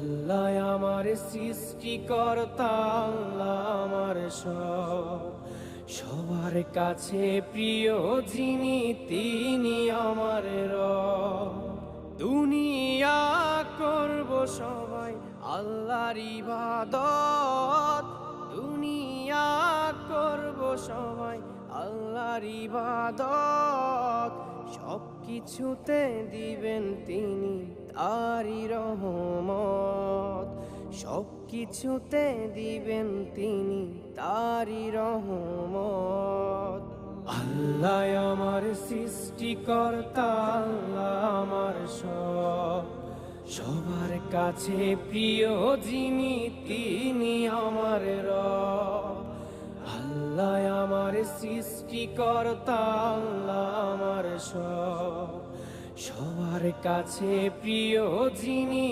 আল্লাহ আমার সৃষ্টিকর্তা, আল্লাহ আমার সব, সবার কাছে প্রিয় যিনি তিনি আমার রব। দুনিয়া করব সবাই আল্লাহর ইবাদত, দুনিয়া করব সবাই আল্লাহর ইবাদত, সব কিছুতে দিবেন তিনি তারি রহমত, সব কিছুতে দিবেন তিনি তারি রহমত। আল্লাহ আমার সৃষ্টিকর্তা, আল্লাহ আমার সব, সবার কাছে প্রিয় যিনি তিনি আমার রব। আল্লাহ আমার সৃষ্টিকর্তা, আল্লাহ আমার সব, সবার কাছে প্রিয় যিনি